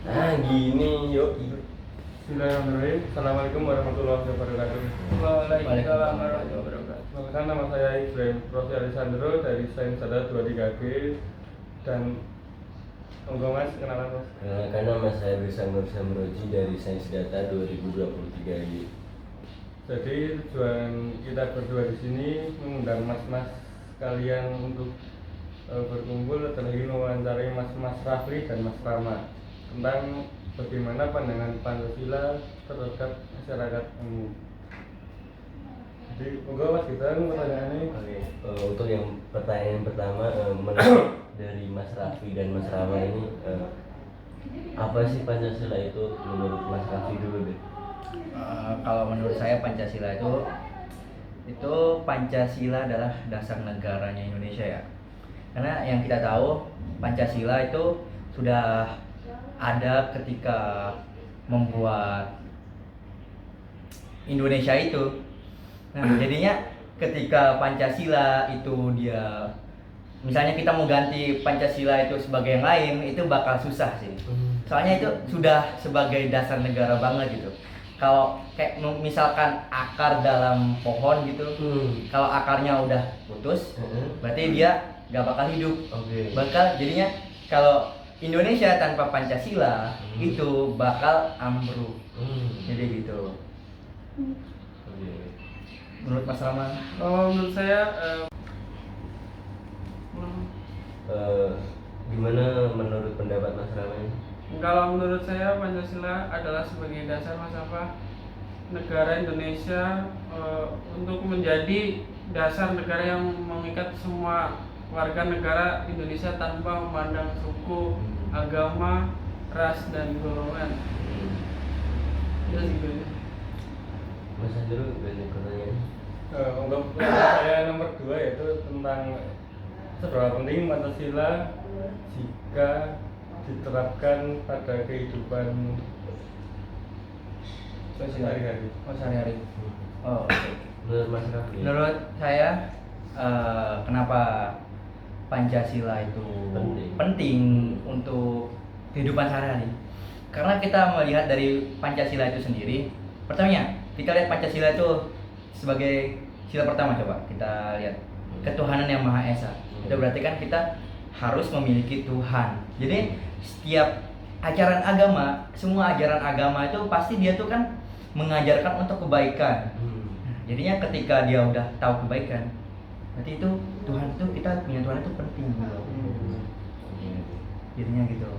Ah gini yuk. Bismillahirrahmanirrahim. Assalamualaikum warahmatullahi wabarakatuh. Waalaikumsalam warahmatullahi wabarakatuh. Perkenalkan, nama saya Ibrahim Profi Alisandro dari Sains Data 23G. Dan monggo Mas, kenalan Mas. Kenalkan, nama saya Bisa Nur Samroji dari Sains Data 2023 ini. Jadi tujuan kita berdua di sini mengundang mas-mas kalian untuk berkumpul adalah ingin mewawancarai Mas Rafli dan Mas Rama tentang bagaimana pandangan Pancasila terhadap masyarakat umum. Jadi monggo Mas, kita pertanyaannya. Oke, untuk yang pertanyaan pertama, menurut dari Mas Raffi dan Mas Rama ini, apa sih Pancasila itu menurut Mas Raffi dulu deh? Kalau menurut saya Pancasila itu Pancasila adalah dasar negaranya Indonesia ya. Karena yang kita tahu Pancasila itu sudah ada ketika membuat Indonesia itu. Nah, jadinya ketika Pancasila itu dia misalnya kita mau ganti Pancasila itu sebagai yang lain, itu bakal susah sih. Soalnya itu sudah sebagai dasar negara banget gitu. Kalau kayak misalkan akar dalam pohon gitu, kalau akarnya udah putus, berarti dia gak bakal hidup. Bakal jadinya kalau Indonesia tanpa Pancasila itu bakal ambruk. Jadi gitu. Menurut Mas Rama? Menurut saya Gimana menurut pendapat Mas Rama ini? Kalau menurut saya Pancasila adalah sebagai dasar negara Indonesia untuk menjadi dasar negara yang mengikat semua warga negara Indonesia tanpa memandang suku, agama, ras dan golongan. Gitu. Mas Andrew banyak pertanyaan. Untuk saya nomor 2 yaitu tentang seberapa penting Pancasila jika diterapkan pada kehidupan sehari-hari. Sehari-hari. Oh, oke. Menurut Mas Raffi? Menurut saya kenapa Pancasila itu penting untuk kehidupan sehari-hari? Karena kita melihat dari Pancasila itu sendiri. Pertamanya, kita lihat Pancasila itu sebagai sila pertama, coba kita lihat ketuhanan yang Maha Esa. Itu berarti kan kita harus memiliki Tuhan. Jadi setiap ajaran agama, semua ajaran agama itu pasti dia tuh kan mengajarkan untuk kebaikan. Jadinya ketika dia udah tahu kebaikan, berarti itu Tuhan itu, kita punya Tuhan itu penting gitu. Jadinya gitu.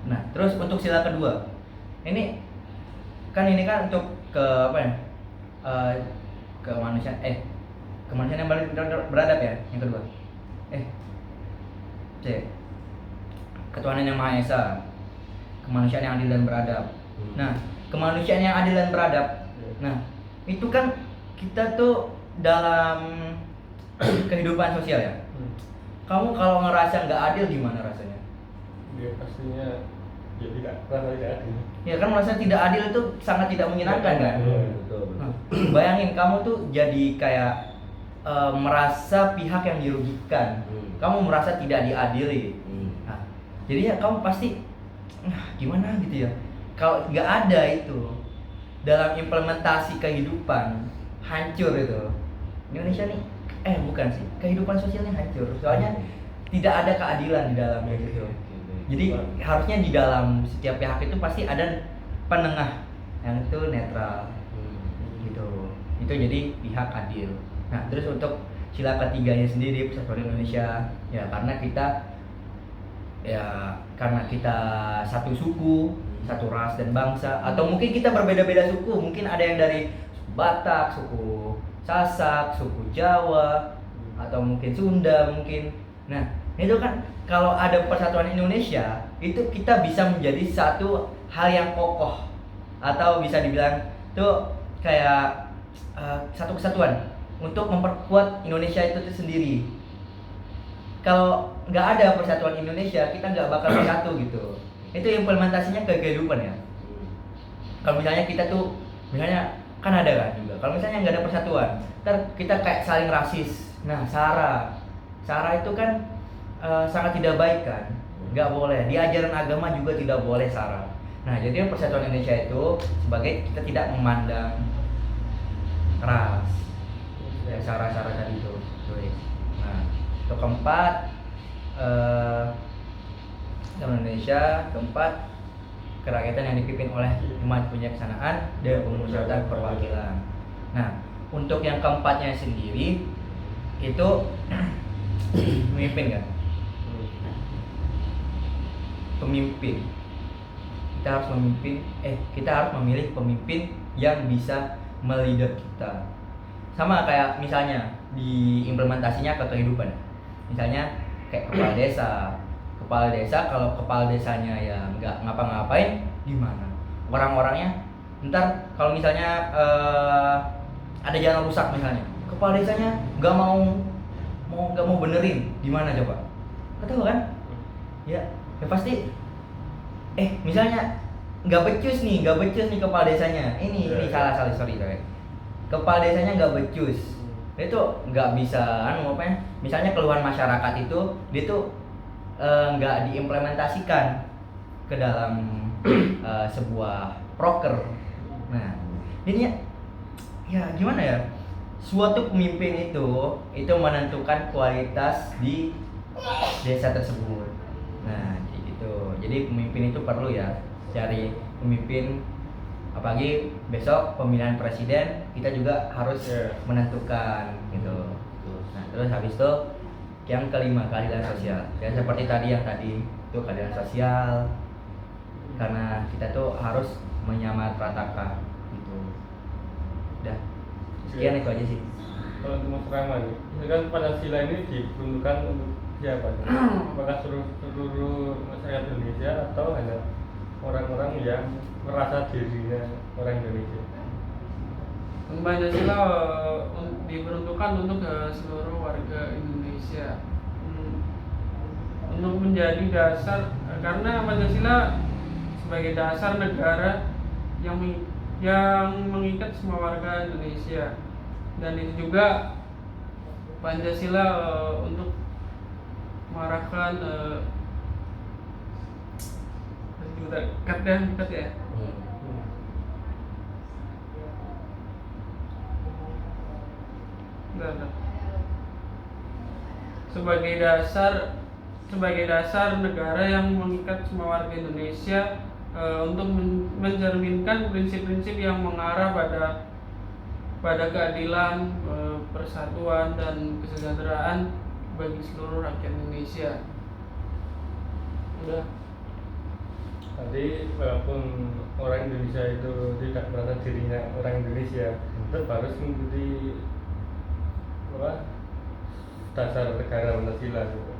Nah, terus untuk sila kedua, ini kan untuk ke apa ya? Kemanusiaan yang beradab ya, yang kedua. Ketuhanan yang Maha Esa, kemanusiaan yang adil dan beradab. Nah, kemanusiaan yang adil dan beradab. Nah, itu kan kita tuh dalam kehidupan sosial ya. Kamu kalau ngerasa nggak adil gimana rasanya? Ya pastinya ya tidak adil. Ya kan merasa tidak adil itu sangat tidak menyenangkan kan? Betul. Bayangin kamu tuh jadi kayak merasa pihak yang dirugikan. Kamu merasa tidak diadili. Nah, jadi ya kamu pasti gimana gitu ya. Kalau nggak ada itu dalam implementasi kehidupan, hancur itu. Indonesia nih bukan sih, kehidupan sosialnya hancur. Soalnya tidak ada keadilan di dalamnya gitu. Jadi harusnya di dalam setiap pihak itu pasti ada penengah yang itu netral. Gitu. Itu jadi pihak adil. Nah, terus untuk sila ketiganya sendiri, Persatuan Indonesia, ya karena kita satu suku, satu ras dan bangsa, atau mungkin kita berbeda-beda suku, mungkin ada yang dari Batak, suku Sasak, suku Jawa, atau mungkin Sunda mungkin. Nah, itu kan kalau ada persatuan Indonesia, itu kita bisa menjadi satu hal yang kokoh, atau bisa dibilang tuh kayak satu kesatuan untuk memperkuat Indonesia itu sendiri. Kalau nggak ada persatuan Indonesia, kita nggak bakal bersatu gitu. Itu implementasinya ke kehidupan ya. Kalau misalnya kita tuh, misalnya kan ada kan juga. Kalau misalnya nggak ada persatuan, ntar kita kayak saling rasis. Nah, Sara itu kan sangat tidak baik kan. Nggak boleh. Di ajaran agama juga tidak boleh Sara. Nah, jadi persatuan Indonesia itu sebagai kita tidak memandang ras, ya sara-sara tadi itu. Nah, untuk keempat, persatuan Indonesia. Keempat, kerakyatan yang dipimpin oleh Dewan Kebijaksanaan dan Pemusatan Perwakilan. Nah, untuk yang keempatnya sendiri itu pemimpin kan? Pemimpin. Kita harus memilih pemimpin yang bisa melider kita. Sama kayak misalnya di implementasinya ke kehidupan. Misalnya kayak kepala desa. Kepala desa, kalau kepala desanya ya nggak ngapa-ngapain, gimana? Orang-orangnya ntar kalau misalnya ada jalan rusak misalnya, kepala desanya nggak mau benerin, gimana coba? Nggak tahu kan? Ya pasti. Misalnya nggak becus nih kepala desanya. Ini salah sorry. Kepala desanya nggak becus, itu nggak bisa misalnya keluhan masyarakat itu dia tuh nggak diimplementasikan ke dalam sebuah proker. Nah, jadinya ya gimana ya? Suatu pemimpin itu menentukan kualitas di desa tersebut. Nah, gitu. Jadi pemimpin itu perlu ya cari pemimpin, apalagi besok pemilihan presiden kita juga harus menentukan gitu. Nah, terus habis itu yang kelima, keadilan sosial. Ya seperti tadi itu keadilan sosial, karena kita tuh harus menyamaratakan gitu. Udah, sekian itu aja sih. Kalau untuk Mas Rahman, ini kan Pancasila ini diperuntukkan untuk siapa? Apakah seluruh masyarakat Indonesia atau hanya orang-orang yang merasa dirinya orang Indonesia? Pancasila diperuntukkan untuk seluruh warga Indonesia, untuk menjadi dasar, karena Pancasila sebagai dasar negara yang mengikat semua warga Indonesia. Dan itu juga Pancasila untuk mengarahkan dekat ya. Sebagai dasar negara yang mengikat semua warga Indonesia, untuk mencerminkan prinsip-prinsip yang mengarah pada keadilan, persatuan dan kesejahteraan bagi seluruh rakyat Indonesia. Udah. Tadi walaupun orang Indonesia itu tidak merasa dirinya orang Indonesia, tetap harus mengikuti dasar negara Pancasila gitu.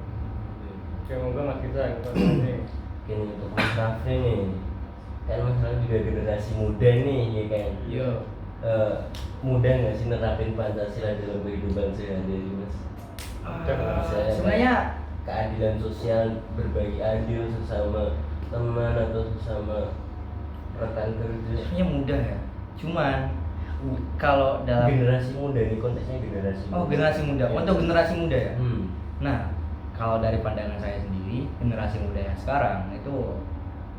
Monggo Mas Gita ini. Mungkin untuk Mas Rafli nih, kan Mas Rafli juga generasi muda nih, ya kan? Iya. Mudah nggak sih nerapin Pancasila dalam kehidupan sehari-hari, Mas? Sebenarnya keadilan sosial, berbagi adil sesama teman atau sesama rekan kerja. sebenarnya mudah ya. Cuman kalau dalam Generasi muda nih, konteksnya generasi muda. generasi muda. Untuk generasi muda ya. Hmm. Nah, kalau dari pandangan saya sendiri, generasi muda yang sekarang itu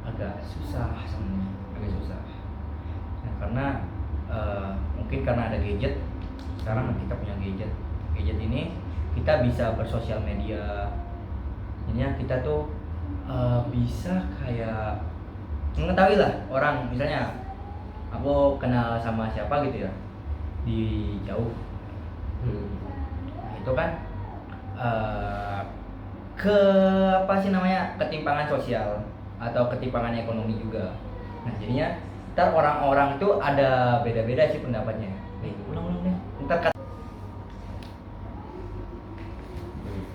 agak susah sebenarnya, agak susah. Nah, karena mungkin karena ada gadget. Sekarang kita punya gadget ini kita bisa bersosial media. Jadinya kita tuh bisa kayak mengetahui lah orang, misalnya aku kenal sama siapa gitu ya di jauh. Nah, itu kan ketimpangan sosial atau ketimpangan ekonomi juga. Nah, jadinya ntar orang-orang itu ada beda-beda sih pendapatnya. Nih, ulang deh. Ntar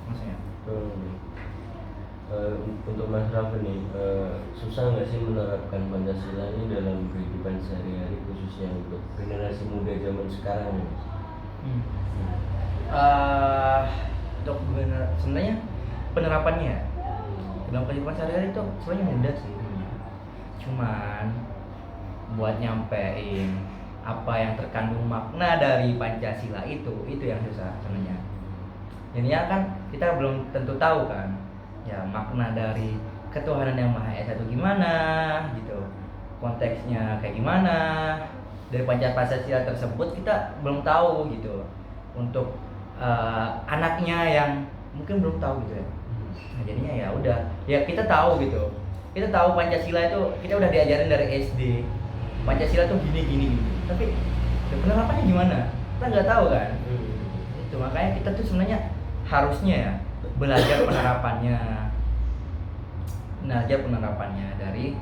maksudnya. Untuk Mas Raffi nih, susah nggak sih menerapkan Pancasila ini dalam kehidupan sehari-hari, khususnya untuk generasi muda zaman sekarang? Sebenarnya penerapannya dalam kehidupan sehari-hari itu sebenarnya mudah sih. Cuman buat nyampein apa yang terkandung makna dari Pancasila itu yang susah sebenarnya. Jadinya kan kita belum tentu tahu kan ya makna dari ketuhanan yang Maha Esa itu gimana gitu. konteksnya kayak gimana. Dari Pancasila tersebut kita belum tahu gitu. Untuk anaknya yang mungkin belum tahu gitu ya. Nah, jadinya ya udah, ya kita tahu gitu. Kita tahu Pancasila itu kita udah diajarin dari SD. Pancasila tuh gini. Tapi penerapannya gimana? Kita nggak tahu kan. Itu makanya kita tuh sebenarnya harusnya ya belajar penerapannya dari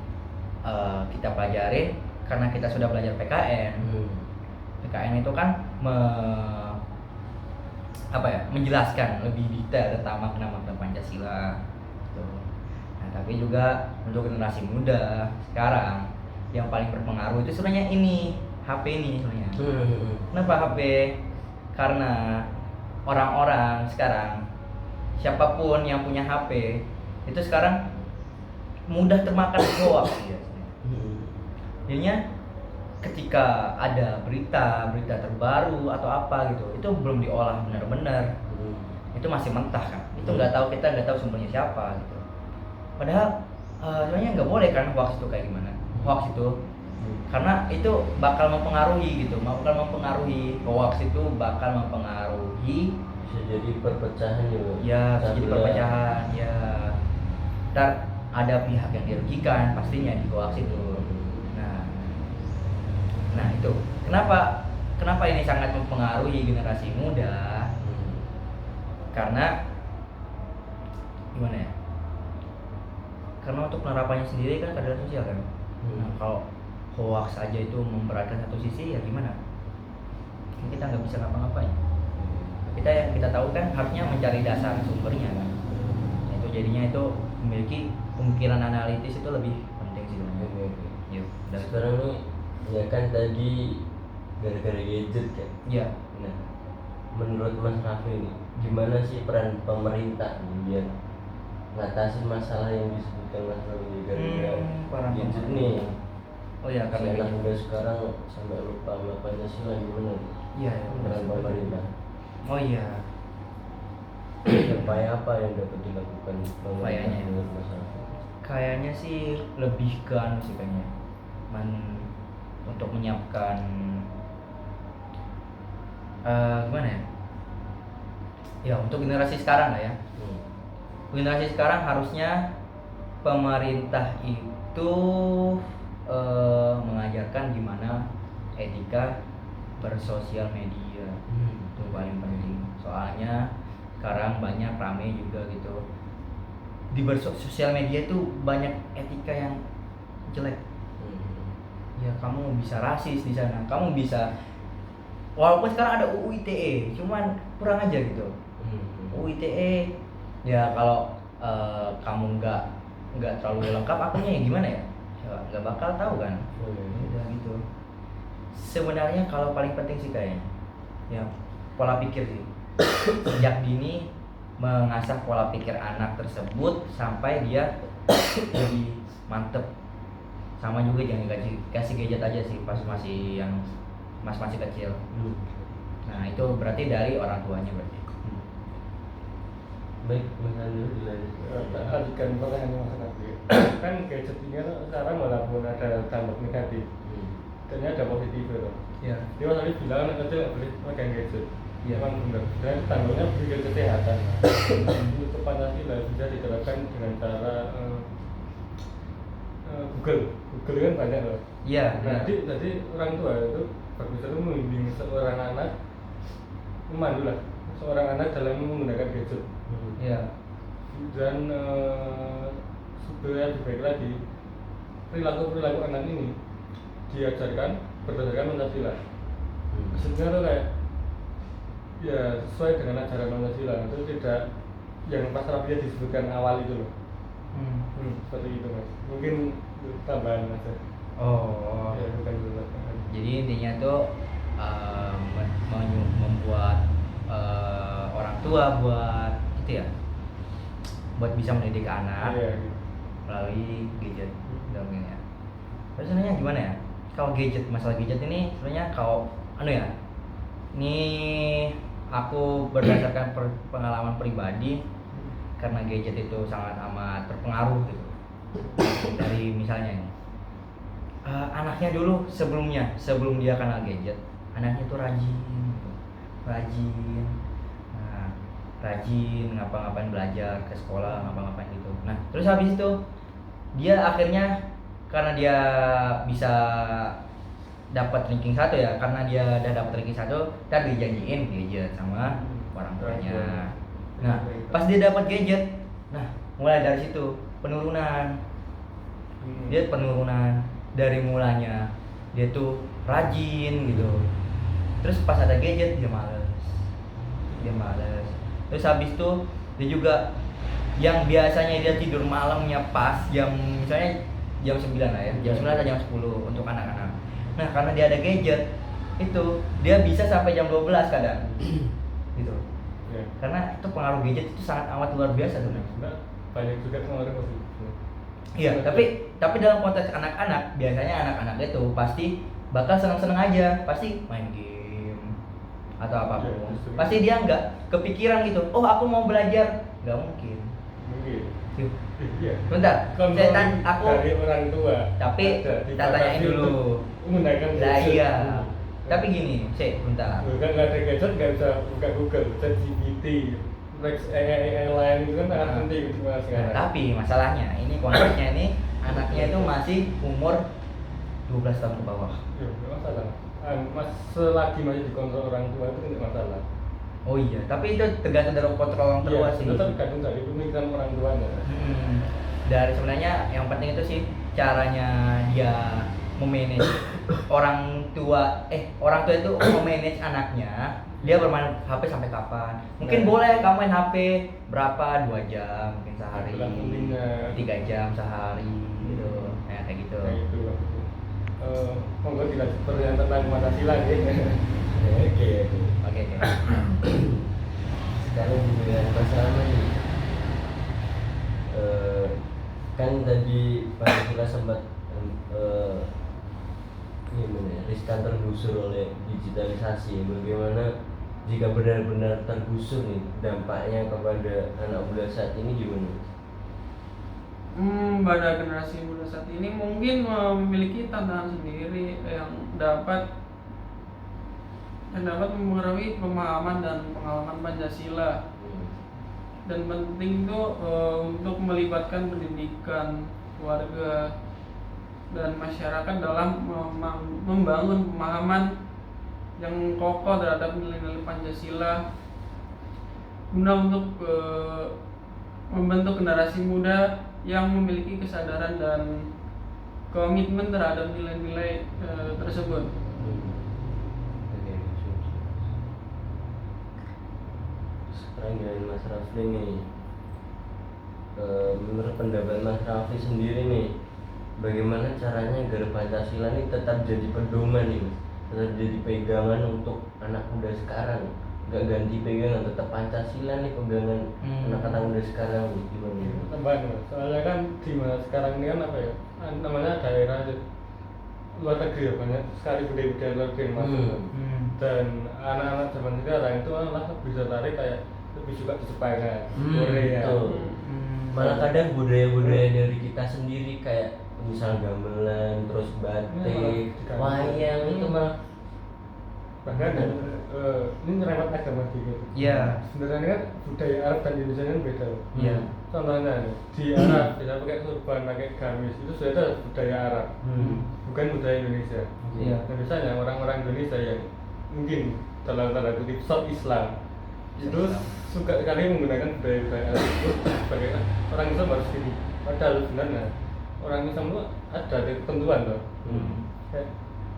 kita pelajarin karena kita sudah belajar PKN. PKN itu kan menjelaskan lebih detail tentang makna Pancasila gitu. Nah, tapi juga untuk generasi muda sekarang yang paling berpengaruh itu sebenarnya ini HP ini sebenarnya. Kenapa HP? Karena orang-orang sekarang siapapun yang punya HP itu sekarang mudah termakan hoax ya. Jadinya ketika ada berita terbaru atau apa gitu, itu belum diolah benar-benar, itu masih mentah kan, itu kita nggak tahu sumbernya siapa gitu. Padahal sebenarnya nggak boleh kan hoax itu kayak gimana, hoax itu karena itu bakal mempengaruhi hoax itu bakal mempengaruhi bisa jadi perpecahan juga. Ya, bisa jadi perpecahan ya. Ntar ada pihak yang dirugikan pastinya di hoax itu. Nah itu kenapa ini sangat mempengaruhi generasi muda? Karena gimana ya? Karena untuk penerapannya sendiri kan keadilan sosial kan. Nah, kalau hoax aja itu memberatkan satu sisi ya gimana? Kita nggak bisa ngapa-ngapain. Yang kita tahu kan harusnya mencari dasar sumbernya kan. Itu jadinya itu memiliki pemikiran analitis itu lebih penting sih sebenarnya. Ya, sekarang nih ya kan tadi gara-gara gadget kan. Iya. Nah, menurut Mas Raffi ini gimana sih peran pemerintah biar ngatasin masalah yang disebutkan Mas Raffi gara-gara gadget nih? Oh ya, karena anak muda sekarang sampai lupa sama Pancasila gimana? Iya, peran pemerintah. Oh iya. Upaya apa yang dapat dilakukan Upayanya menurut Mas Raffi? Kayaknya sih lebih ke sih kayaknya. Untuk menyiapkan gimana ya? Ya untuk generasi sekarang lah ya. Generasi sekarang harusnya pemerintah itu mengajarkan gimana etika bersosial media. Itu paling penting. Soalnya sekarang banyak rame juga gitu. Di bersosial media itu banyak etika yang jelek. Ya kamu bisa rasis di sana, kamu bisa walaupun sekarang ada UU ITE, cuman kurang aja gitu. UU ITE ya kalau kamu nggak terlalu lengkap akunnya ya gimana ya? Nggak bakal tahu kan? Udah gitu. Sebenarnya kalau paling penting sih kayaknya ya pola pikir sih. Sejak dini mengasah pola pikir anak tersebut sampai dia lebih mantep. Sama juga jangan kasih gadget aja sih pas masih kecil. Nah itu berarti dari orang tuanya berarti. Baik, Mas Andrew dilanjut. Alihkan pertanyaan masyarakat. Kan gadget ini kan sekarang walaupun ada dampak negatif, ternyata ada positif itu. Iya. Dia tadi bilang anak kecil nggak boleh megang gadget. Iya. Memang benar. Dan tanggalnya beri kesehatan. Untuk Pancasila bisa diterapkan dengan cara Google kan banyak loh. Iya. Jadi orang tua itu bagus itu membimbing seorang anak, memandu lah seorang anak dalam menggunakan gadget. Iya. Dan supaya lebih baik lagi perilaku anak ini diajarkan berdasarkan Pancasila. Sebenarnya tuh kayak ya sesuai dengan ajaran Pancasila itu tidak yang pas Rabiah disebutkan awal itu loh. Seperti itu Mas. Mungkin tambahan aja. Oh. Ya, bukan tambahan. Jadi intinya tuh membuat orang tua buat itu ya, buat bisa mendidik anak Iya. melalui gadget mungkin ya. Terus sebenarnya gimana ya? Kalau masalah gadget ini sebenarnya kalau ini aku berdasarkan pengalaman pribadi karena gadget itu sangat amat berpengaruh gitu. Dari misalnya ini anaknya dulu sebelum dia kenal gadget, anaknya tuh rajin gitu. Nah, rajin ngapa-ngapain, belajar ke sekolah, ngapa-ngapain gitu. Nah terus habis itu dia akhirnya, karena dia bisa dapat ranking 1 ya, karena dia udah dapat ranking 1, ntar dijanjiin gadget sama orang tuanya. Nah pas dia dapat gadget, nah mulai dari situ penurunan. Dia penurunan dari mulanya dia tuh rajin gitu, terus pas ada gadget dia males. Terus habis itu dia juga yang biasanya dia tidur malamnya pas jam, misalnya jam 9 lah ya, jam 9 atau jam 10 untuk anak-anak. Nah karena dia ada gadget itu dia bisa sampai jam 12 kadang gitu. Ya. Karena itu pengaruh gadget itu sangat amat luar biasa tuh. Banyak juga pengaruh positif. Iya, tapi dalam konteks anak-anak, biasanya anak-anak itu pasti bakal seneng-seneng aja, pasti main game atau apapun. Ya, justru. Pasti dia nggak kepikiran gitu, oh aku mau belajar, nggak mungkin. Yuk, Iya. bentar, Kontrol aku dari orang tua. tapi ada, kita tanyain dibatasi dulu. untuk menggunakan Lah gadget. iya, tapi gini, bentar. Bukan nggak ada gadget nggak bisa buka Google, ChatGPT, Lex AI lain itu kan sangat penting untuk Nah, sekarang. tapi masalahnya ini konteksnya ini anaknya itu masih umur 12 tahun ke bawah. Ya, nggak masalah. Mas selagi masih dikontrol orang tua itu tidak masalah. Oh iya, tapi itu tergantung dari kontrol orang tua sih. Itu tergantung dari pemikiran orang tuanya. Dari sebenarnya yang penting itu sih caranya dia memanage orang tua itu memanage anaknya. Dia bermain HP sampai kapan? Mungkin Nah. boleh kamu main HP berapa? 2 jam mungkin sehari, Itulah pentingnya. 3 jam sehari gitu. Nah, kayak gitu. Kayak itu. Monggo dilanjut pertanyaan tentang Pancasila ya. Oke. Oke. Sekarang dengan masalah nih, kan tadi Pancasila sempat riskan tergusur oleh digitalisasi. Bagaimana jika benar-benar tergusur nih, dampaknya kepada anak muda saat ini gimana? Pada generasi muda saat ini mungkin memiliki tantangan sendiri yang dapat mempengaruhi pemahaman dan pengalaman Pancasila. Dan penting itu untuk melibatkan pendidikan, keluarga, dan masyarakat dalam membangun pemahaman yang kokoh terhadap nilai-nilai Pancasila guna untuk membentuk generasi muda yang memiliki kesadaran dan komitmen terhadap nilai-nilai tersebut. Sekarang dari Mas Rafli nih, menurut pendapat Mas Rafli sendiri nih, bagaimana caranya agar Pancasila ini tetap jadi pedoman nih, Mas? Tetap jadi pegangan untuk anak muda sekarang, nggak ganti pegangan, tetap Pancasila nih pegangan anak-anak muda sekarang nih, gimana? Tambahan, Mas. Soalnya kan di mana sekarang ini kan apa ya? Namanya daerah luar negeri ya, banyak sekali budaya-budaya luar negeri yang masuk. Dan anak-anak zaman sekarang itu malah bisa tarik kayak lebih suka ke Jepang, Korea. Malah kadang budaya-budaya dari kita sendiri kayak misal gamelan, terus batik, wayang itu malah Bahkan ini nyerempet agama gitu. Iya. Sebenarnya kan budaya Arab dan Indonesia kan beda. Iya. Contohnya nih, di Arab kita pakai turban, pakai gamis itu sudah ada budaya Arab, bukan budaya Indonesia. Iya. Nah, misalnya orang-orang Indonesia yang mungkin dalam tanda kutip sok Islam itu suka sekali menggunakan budaya-budaya Arab itu sebagai orang Islam harus gini. Padahal sebenarnya orang Islam itu ada ketentuan loh. Kayak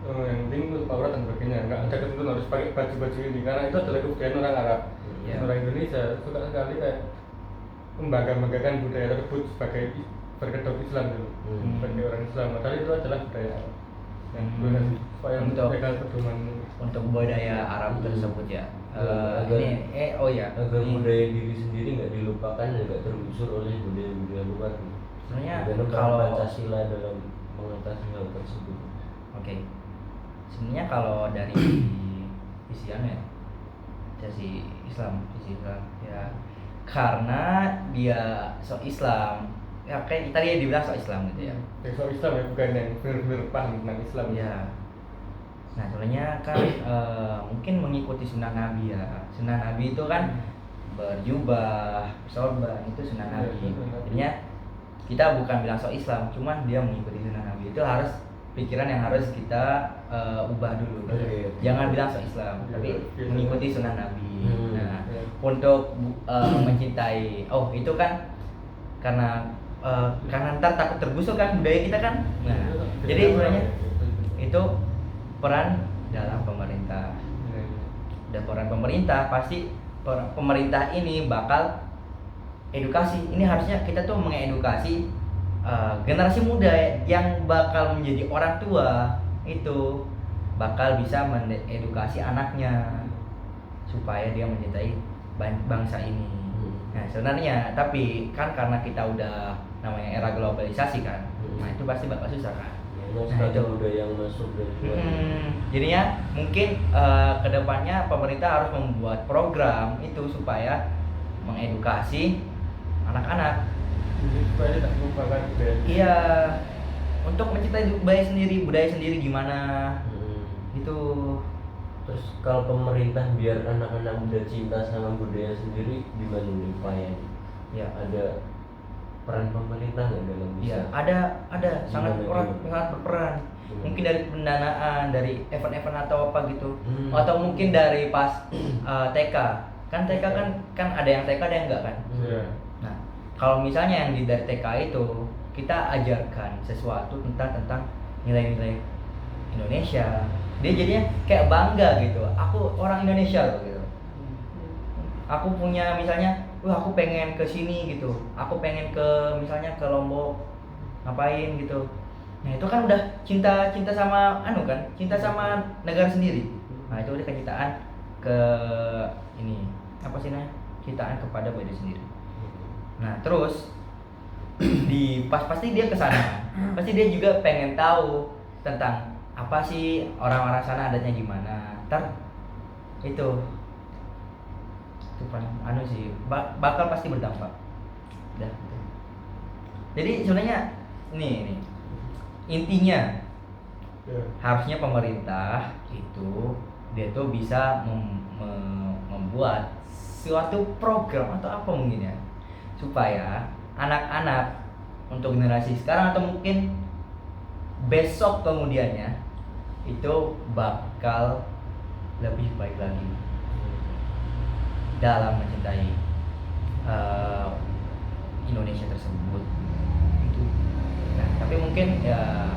yang penting untuk aurat dan sebagainya, nggak ada ketentuan harus pakai baju-baju ini karena itu adalah kebudayaan orang Arab. Iya. Orang Indonesia suka sekali kayak membanggakan budaya tersebut sebagai berkedok Islam dulu, sebagai orang Islam. Padahal itu adalah budaya Arab. Yang gimana sih supaya Untuk- mereka pedoman Untuk budaya Arab tersebut ya. agar Ini budaya diri sendiri nggak dilupakan dan nggak tergusur oleh budaya-budaya luar. sebenarnya Dan kalau Pancasila dalam mengatasi hal tersebut. Oke. Sebenarnya kalau dari sisi sisi Islam ya, karena dia Islam ya kayak tadi dibilang soal Islam gitu ya. Besok Islam ya, bukan yang benar-benar paham tentang Islam. Ya. Nah, sebenarnya kan mungkin mengikuti sunnah Nabi ya. Sunnah Nabi itu kan berjubah, sorban itu sunnah Nabi. Jadinya kita bukan bilang soal Islam, cuman dia mengikuti sunnah Nabi. Itu harus pikiran yang harus kita ubah dulu. Jangan bilang soal Islam, tapi mengikuti sunnah Nabi. Nah, untuk mencintai, oh itu kan karena ntar takut tergusur kan budaya kita kan. Nah, jadi sebenarnya itu peran dalam pemerintah. Dan peran pemerintah pasti pemerintah ini bakal edukasi. Ini harusnya kita tuh mengedukasi generasi muda yang bakal menjadi orang tua, itu bakal bisa mengedukasi anaknya supaya dia mencintai bangsa ini. Nah sebenarnya tapi kan karena kita udah namanya era globalisasi kan, nah itu pasti bakal susah kan. Nah itu udah yang masuk dan jadinya mungkin kedepannya pemerintah harus membuat program itu supaya mengedukasi anak-anak. Supaya tidak melupakan budaya. Iya, untuk mencintai budaya sendiri gimana gitu. Terus kalau pemerintah biar anak-anak muda cinta sama budaya sendiri gimana nih upayanya? Ya ada peran pemerintah nggak dalam bisa? Iya, ada sangat berperan. Mungkin dari pendanaan, dari event-event atau apa gitu, atau mungkin dari pas TK. Kan TK kan ada yang TK ada yang enggak kan? Nah, kalau misalnya yang dari TK itu kita ajarkan sesuatu tentang nilai-nilai Indonesia, dia jadinya kayak bangga gitu. Aku orang Indonesia loh gitu. Aku punya misalnya, aku pengen ke sini gitu. Aku pengen ke misalnya ke Lombok ngapain gitu. Nah, itu kan udah cinta sama cinta sama negara sendiri. Nah, itu udah kecintaan ke ini, apa sih namanya? Cintaan kepada budaya sendiri. Nah, terus pasti dia kesana. Pasti dia juga pengen tahu tentang apa sih orang-orang sana adanya gimana. Ntar itu sih bakal pasti berdampak. Udah. Jadi sebenarnya nih intinya harusnya pemerintah itu dia tuh bisa membuat suatu program atau apa mungkin ya supaya anak-anak untuk generasi sekarang atau mungkin besok kemudiannya itu bakal lebih baik lagi dalam mencintai Indonesia tersebut itu. Nah, tapi mungkin ya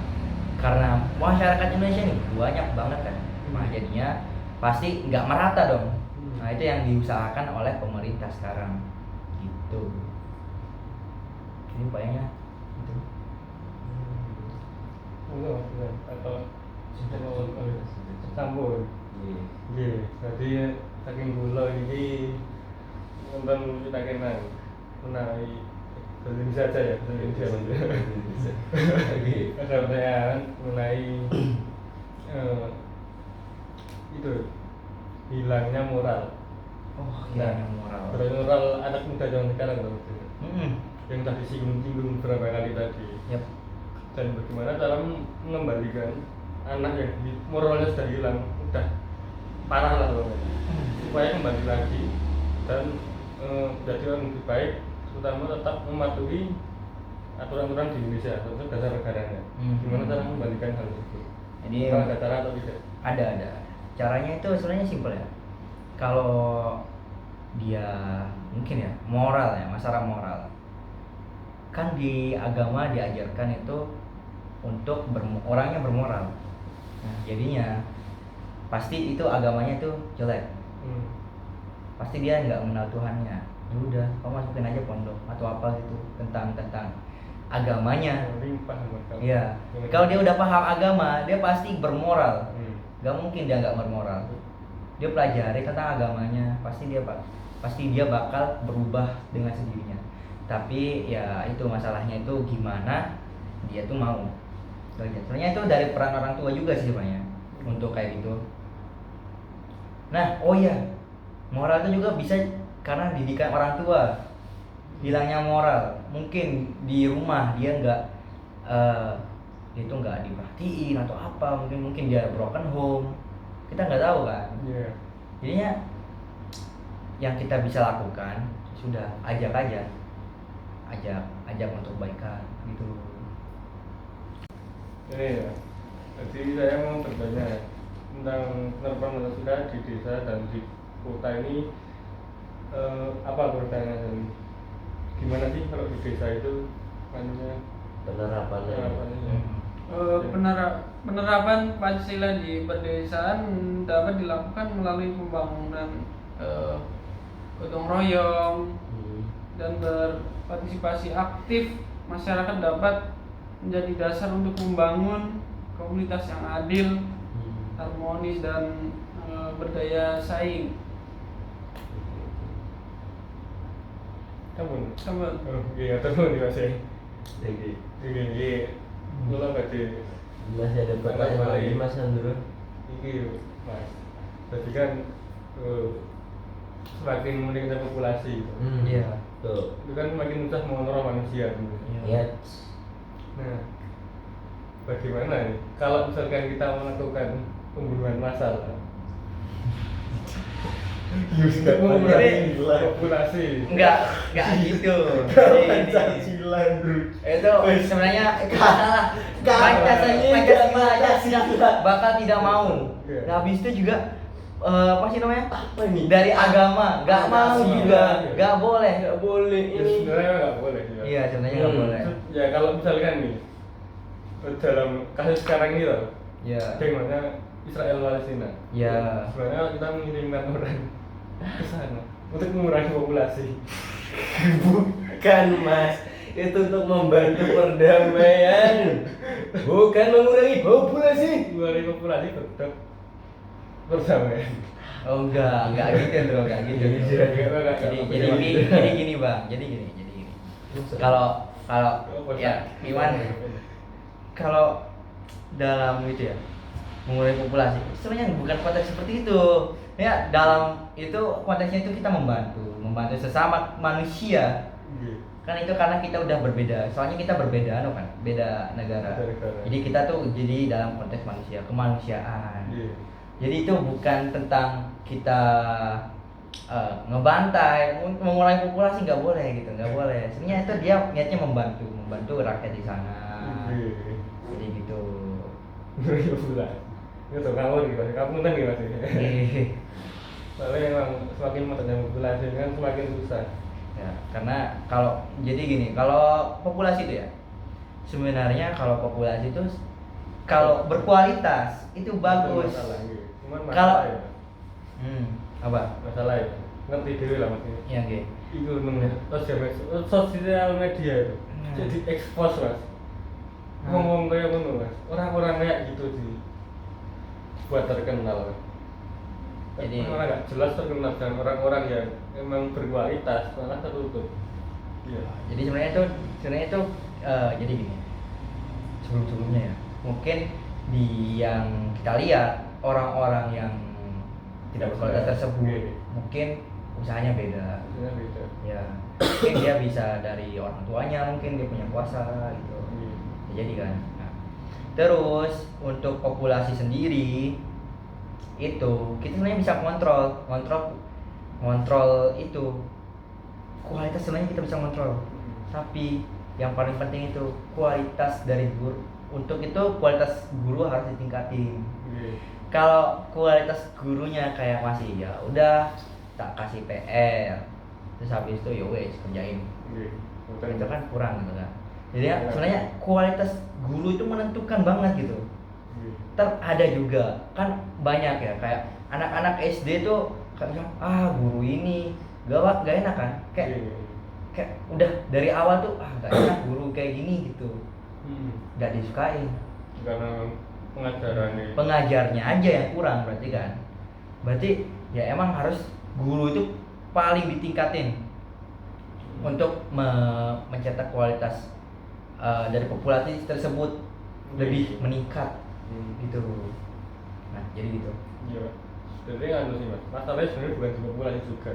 karena masyarakat Indonesia ini banyak banget kan, nah jadinya pasti nggak merata dong. Nah itu yang diusahakan oleh pemerintah sekarang gitu. Ini upayanya itu. Atau campur. Iya, jadi saking gula ini nonton kita kenal mengenai Indonesia aja ya, Indonesia. Ada pertanyaan mengenai itu hilangnya moral. Hilangnya moral. Moral anak muda zaman sekarang loh. Yang tadi disinggung beberapa kali tadi. Yep. Dan bagaimana cara mengembalikan anak yang moralnya sudah hilang, udah parah lah loh, supaya kembali lagi dan jadi orang lebih baik, terutama tetap mematuhi aturan-aturan di Indonesia, terutama dasar negaranya. Gimana cara mengembalikan hal itu? Jadi ada cara atau tidak? Ada. Caranya itu sebenarnya simpel ya. Kalau dia mungkin ya moral ya, masalah moral. Kan di agama diajarkan itu untuk orangnya bermoral. Nah, jadinya pasti itu agamanya itu jelek. Pasti dia nggak mengenal Tuhannya. Ya udah, kamu masukin aja pondok atau apa gitu tentang agamanya. Iya. Kalau dia udah paham agama, dia pasti bermoral. Gak mungkin dia nggak bermoral. Dia pelajari tentang agamanya, pasti dia bakal berubah dengan sendirinya. Tapi ya itu masalahnya itu gimana dia tuh mau. Sebenarnya itu dari peran orang tua juga sih sebenarnya untuk kayak gitu. Nah, oh iya, moral itu juga bisa karena didikan orang tua. hilangnya moral. Mungkin di rumah dia nggak dia tuh nggak diperhatiin atau apa, mungkin dia broken home, kita nggak tahu kan. Iya. Jadinya yang kita bisa lakukan sudah ajak untuk kebaikan gitu. Ini ya, jadi saya mau bertanya tentang penerapan Pancasila di desa dan di kota ini, apa perbedaannya dan gimana sih kalau di desa itu penerapannya. penerapannya? Penerapan Pancasila di pedesaan dapat dilakukan melalui pembangunan gotong royong dan berpartisipasi aktif. Masyarakat dapat menjadi dasar untuk membangun komunitas yang adil, harmonis dan berdaya saing. Kamu? Sama Oh, iya, teman nih Mas ya. Jadi Iya, kalau nggak di masih ada pertanyaan lagi Mas Andro. ini Mas, jadi kan semakin meningkatnya populasi, Iya. Tuh. itu kan makin mudah mengontrol manusia. Ya. Nah, bagaimana nih kalau misalkan kita melakukan pembunuhan massal untuk mengurangi populasi? Enggak gitu. Pancasila, bro. Itu sebenarnya Pancasila bakal tidak mau. Iya. Nah, habis itu juga apa sih namanya? Apa ini? Dari agama nggak mau Pancasila. juga, nggak boleh. Nggak boleh Ya, ini. sebenarnya nggak boleh ya. Iya, sebenarnya nggak boleh. Ya kalau misalkan nih dalam kasus sekarang ini loh, Ya. bagaimana Israel Palestina? Ya. Sebenarnya kita mengirimkan orang ke sana untuk mengurangi populasi. Bukan Mas, itu untuk membantu perdamaian, bukan mengurangi populasi. Mengurangi populasi tetap perdamaian. Oh enggak gitu bro, enggak gitu. Jadi gini bang, jadi gini. Kalau ya gimana? Kalau dalam itu ya mengurangi populasi, sebenarnya bukan konteks seperti itu. Ya dalam itu konteksnya itu kita membantu sesama manusia. Kan itu karena kita udah berbeda. Soalnya kita berbeda, kan, beda negara. Jadi kita tuh jadi dalam konteks manusia, kemanusiaan. Jadi itu bukan tentang kita ngebantai, mengurangi populasi nggak boleh gitu, nggak boleh. Sebenarnya itu dia niatnya membantu rakyat di sana. Jadi gitu. Mengurangi populasi. Itu kamu nih Mas, kamu kan nih Mas. Soalnya memang semakin memperbanyak populasi kan semakin susah. Ya, karena kalau jadi gini, kalau populasi itu ya sebenarnya kalau populasi itu kalau berkualitas itu bagus. Masalah, gitu. Cuman Kalau masalah ya. Apa? Masalah ya. Ngerti dulu lah Mas. Ya oke. Itu sosial media itu jadi expose Mas. Ngomong kayak ngono Mas. Orang-orang kayak gitu sih buat terkenal. Jadi orang nggak jelas terkenal dan orang-orang yang emang berkualitas malah tertutup. Iya. Jadi sebenarnya itu jadi gini. Sebelumnya ya, mungkin di yang kita lihat orang-orang yang tidak berkualitas tersebut mungkin usahanya beda. Iya, beda. Ya, mungkin dia bisa dari orang tuanya, mungkin dia punya kuasa gitu. Iya. Jadi kan. Nah, terus untuk populasi sendiri itu kita sebenarnya bisa kontrol itu kualitas, sebenarnya kita bisa kontrol. Tapi yang paling penting itu kualitas dari guru. Untuk itu kualitas guru harus ditingkatin. Iya. Kalau kualitas gurunya kayak masih ya udah tak kasih PR, terus habis itu ya wes kerjain, Iya. itu kan kurang gitu kan. Jadi ya, sebenarnya kualitas guru itu menentukan banget gitu. Ada juga kan banyak ya kayak anak-anak SD tuh kayak guru ini gak enak kan, kayak udah dari awal tuh gak enak guru kayak gini gitu, gak disukain Karena pengajarnya aja yang kurang berarti ya emang harus guru itu paling ditingkatin untuk mencetak kualitas dari populasi tersebut lebih meningkat gitu. Nah jadi gitu. Iya. Sebenarnya kan sih Mas, masalahnya sebenarnya bukan di populasi juga,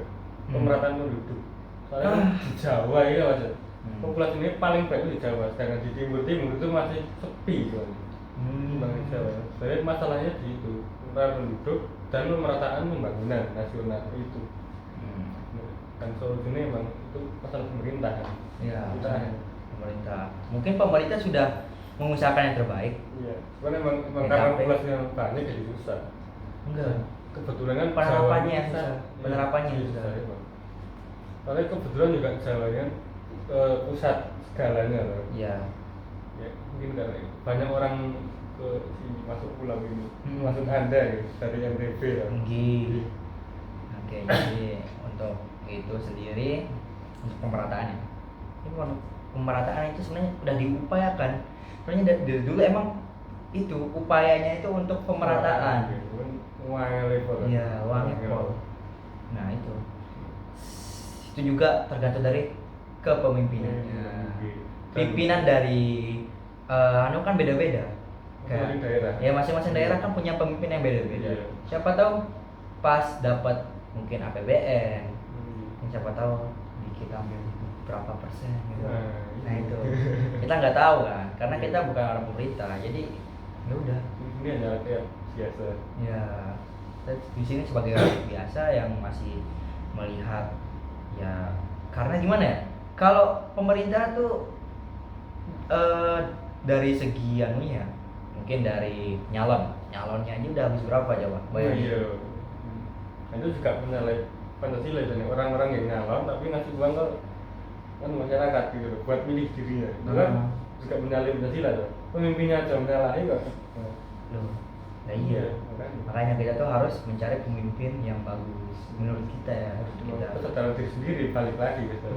pemerataan penduduk. Soalnya di Jawa ya mas, populasi ini paling banyak di Jawa, sedangkan di timur itu masih sepi kan. Bang di Jawa. Jadi masalahnya di itu, penduduk dan pemerataan pembangunan nasional itu. Dan solusinya memang itu masalah pemerintah kan. Ya, Kita pemerintah. Mungkin pemerintah sudah mengusahakan yang terbaik. iya, cuman emang Ya, karena capek. populasi yang banyak jadi susah. Enggak. Kebetulan kan Penerapannya Jawa yang susah. susah. Penerapannya Iya, yang susah. emang. Soalnya kebetulan juga Jawa kan pusat segalanya loh. Iya. Ya, mungkin karena banyak orang ke sini masuk pulau ini, masuk Hmm. Anda ya, dari NTB ya. Tinggi. Oke, jadi untuk itu sendiri untuk pemerataannya. Ini pemerataan itu sebenarnya udah diupayakan. Sebenarnya dari dulu emang itu upayanya itu untuk pemerataan. Uang level. Iya, uang level. Nah itu juga tergantung dari kepemimpinannya. Pimpinan dari anu kan beda-beda. Masing-masing daerah. Ya masing-masing daerah kan punya pemimpin yang beda-beda. Iya. Siapa tahu pas dapat mungkin APBN, siapa tahu kita ambil berapa persen gitu. Nah itu kita nggak tahu kan, karena kita bukan orang pemerintah, jadi ya udah. Ini hanya kayak biasa. Ya kita di sini sebagai orang biasa yang masih melihat ya, karena gimana ya, kalau pemerintah tuh dari segi anunya mungkin dari nyalonnya aja udah habis berapa coba bayangin. Iya. Nah, itu juga menyalahi Pancasila itu nih, orang-orang yang nyalon tapi ngasih uang ke kan masyarakat gitu loh, buat milih dirinya. Itu kan juga menyalahi Pancasila tuh. Pemimpinnya aja menyalahi kok. Loh, nah iya. Makanya kita tuh harus mencari pemimpin yang bagus menurut kita ya, harus kita. Kesadaran diri sendiri balik lagi gitu.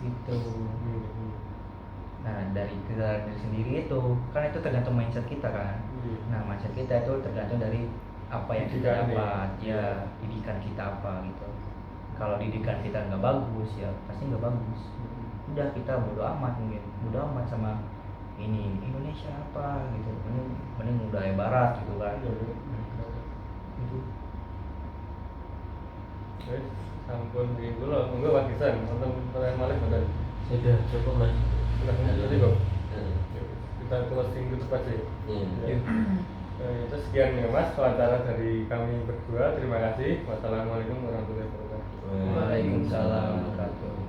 Gitu. Nah dari kesadaran diri sendiri itu kan itu tergantung mindset kita kan. Nah mindset kita itu tergantung dari apa yang kita Didikan nih. dapat, ya didikan kita apa gitu. Kalau didikan kita nggak bagus ya pasti nggak bagus. Udah kita bodo amat, mungkin bodo amat sama ini Indonesia apa gitu, mending budaya barat gitu kan. Gitu. Terus sampun di kula monggo wagisan wonten pertanyaan malih mboten. Sudah cukup mas. Sudah tadi kok. Hmm. Kita closing tutup aja. Iya. Itu sekian ya mas wawancara dari kami berdua. Terima kasih. Wassalamualaikum warahmatullahi wabarakatuh. Waalaikumsalam warahmatullahi wabarakatuh.